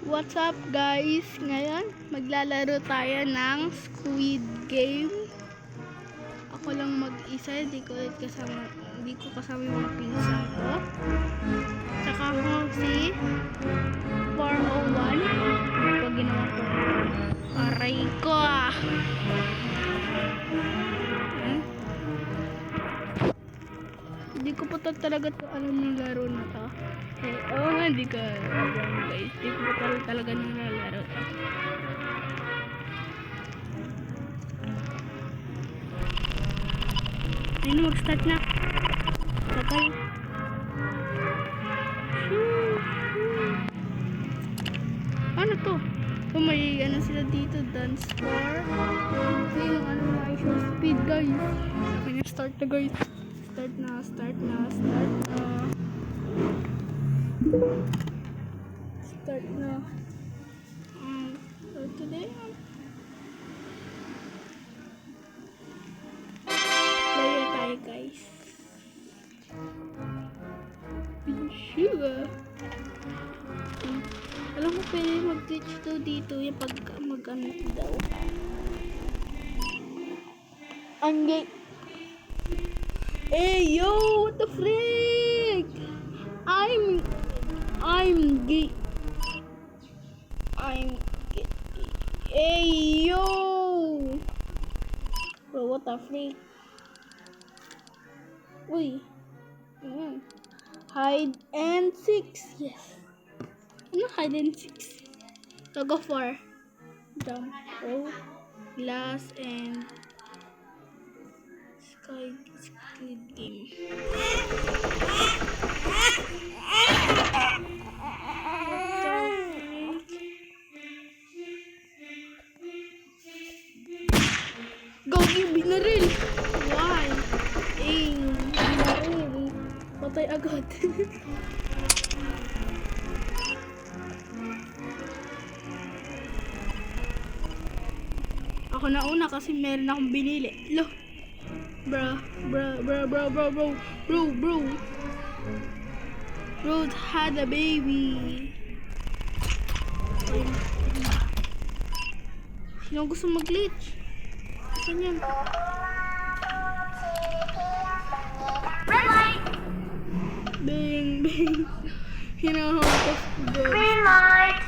What's up guys? Ngayon maglalaro tayo ng Squid Game. Ako lang mag-isa, hindi ko kasama yung mga pinsan ko. Tsaka ako si 401. Pag ginawa ko, aray ko ah. Hindi ko pa talaga alam yung laro na to. Oo nga, hindi ko alam guys. Hindi ko pa talaga nilalaro to. Ayun, mag-start na. Sabay. Ano to? Oh, may ano sila dito, dance floor. Kasi yung ano na show speed guys. Okay na, start na guys. Start na. Start today. Play tayo guys. Sugar. Alam mo pwede mag-glitch to dito yung pag mag-ano daw. Ang gay. Hey yo, what the frick? I'm gay. Hey yo. Bro, what the frick? Uy. Hide and seek. Yes. Ano hide and seek? So go for jump. Oh, glass and Squid Game. Go give binaril. Why? Binaril. Patay agad. Ako na una kasi meron akong binili. Lo. Bro. Rose had a baby. Sino gusto mag-glitch? Saan yan? Red light. Bing. Hinahampas ko. Green light.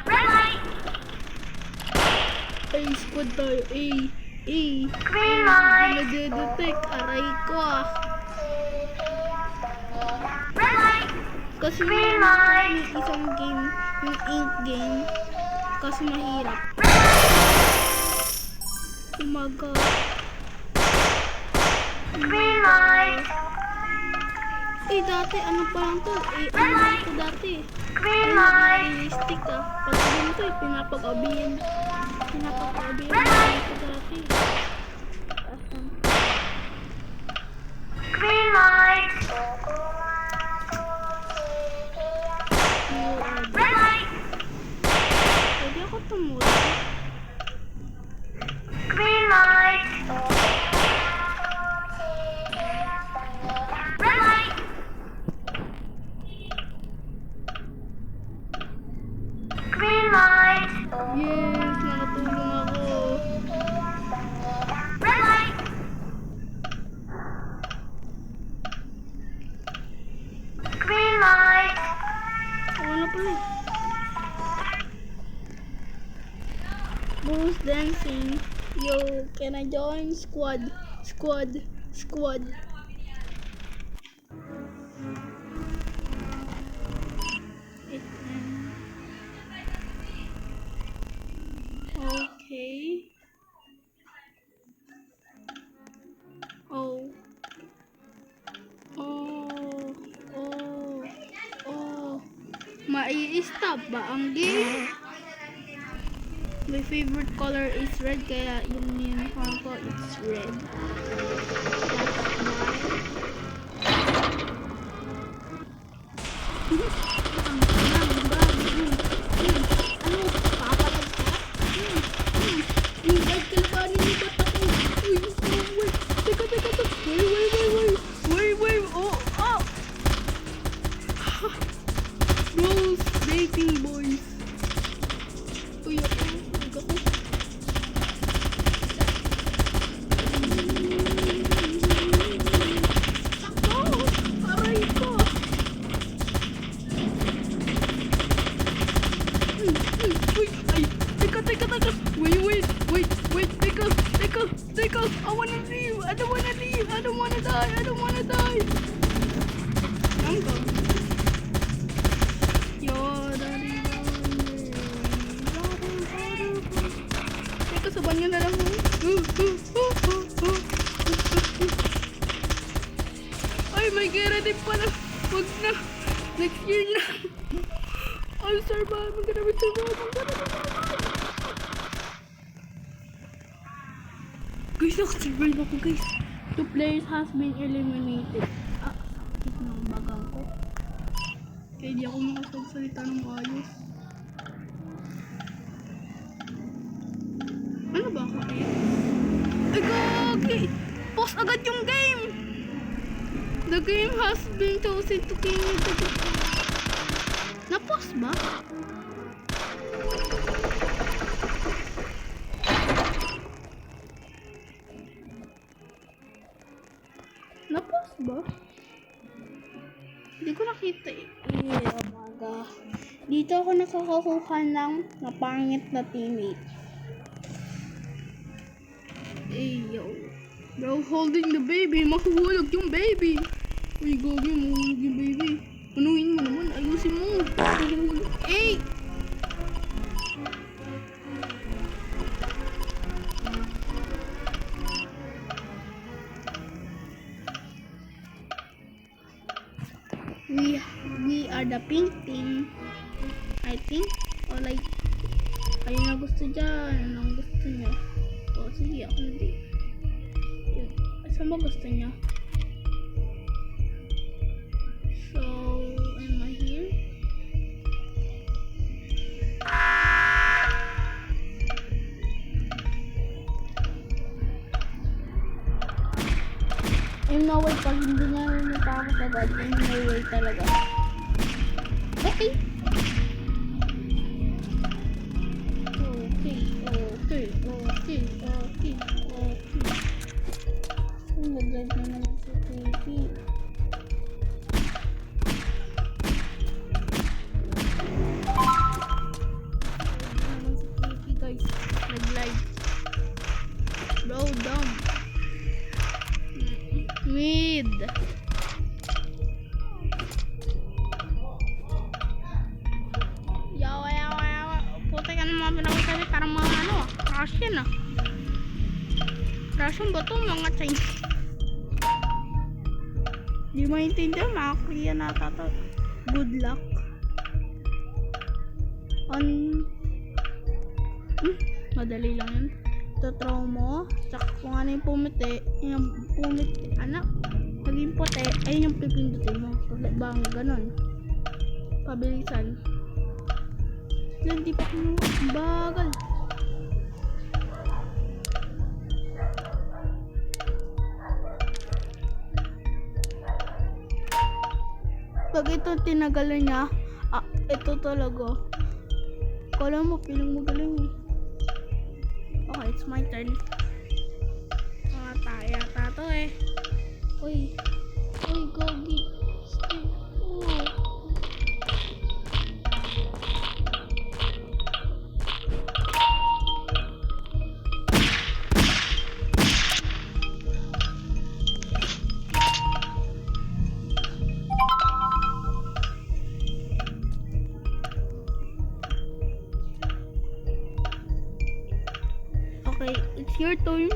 Red light. Ay, squad tayo. Green light. Nade-detect. Aray ko ah. Red light. Kasi Green yung light. isang game, yung ink game, kasi mahirap. Umaga. Green light. Dati, ano pa lang to? Ano lang to dati? Green light. Realistic ah. Pag ganito pinapag-abihin. Red light. Ito dati. Green light. Red light. Pwede ako tumulong. Green light. Red light. Green light. Yes, nakatulong ako. Red light. Green light. Ano pala? Bruce dancing. Yo, can I join? Squad. Okay. Mai-stop ba ang game? My favorite color is red, kaya yung uniform ko is red. waiting, boys. Uy, ako. Aray ko. Uy, ay. Teka. Wait. Teka. I wanna leave. I don't wanna die. I'm gone. Teka, sa banyo na lang. Ay, may gera din pala. Wag na. Next year na. I'll survive. I'm gonna survive. Guys, nakasurvive ako, guys. 2 players has been eliminated. Sakit ng bagang ko. Kaya di ako makapagsalita ng ayos. Ano ba ako eh? Ay, gagi! Pause agad yung game! The game has been chosen to kill me. Na-pause ba? Na-pause ba? Hindi ko nakita eh. Umaga. Dito ako nakakakuha ng napangit na teammate. Yo. Bro, holding the baby. Mahuhulog yung baby. Uy, gagi, mahuhulog yung baby. Punuin mo naman. Ayusin mo. Hey! We are the pink team, I think. Or like, ayun na gusto dyan. Anong gusto niya? O, sige, ako na din. Saan ba gusto niya? So, am I here? Yung no way, pag hindi niya natakot agad, yung no way talaga. Okay. Nag-live na naman si TV. Naman si TV, guys. Nag-live. Bro, dumb. Mid. Yawa. Puta ka naman pinakasabi parang mga ano, Russian ah. Russian ba ito? Mga Chinese. Di maintindihan, makakliya na ata. Good luck. Madali lang yun. Tutraw mo. Tsaka kung ano yung pumiti, anak, naging puti, ayun yung pipindutin mo. Bang, ganon. Pabilisan. Yan, di pa kinuha. Bagal. Pag ito tinagalan niya, ito talaga. Kala mo, piling mo galing eh. Okay, it's my turn. Tayo yata to eh. Uy, gogi. Stay. Okay, it's your turn.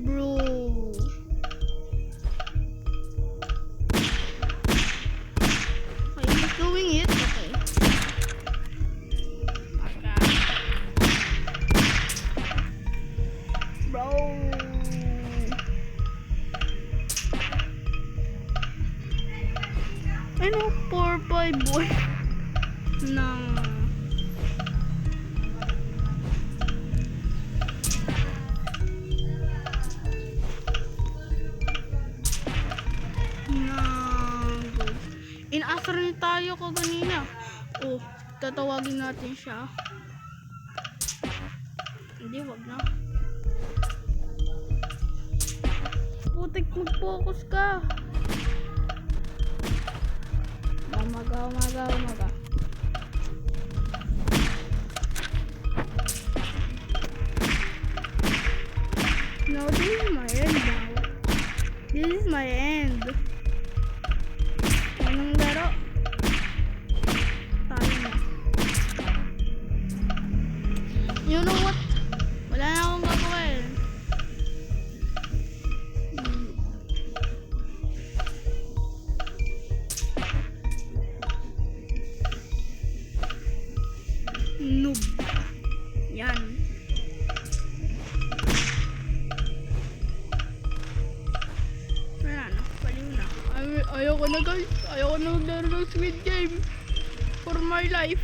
Bro. Okay, he's doing it. Okay. boy ng inasar niyo tayo kaganina. Oh, tatawagin natin siya. Hindi, wag na. Putik, mag-focus ka. Umaga. No, this is my end now. This is my end. Anong laro? Tayo na. You know what? Wala na akong gagawin. Noob. Yan. Wala na. Baliw na. Ayoko na guys. Ayoko na maglaro ng Squid Game. For my life.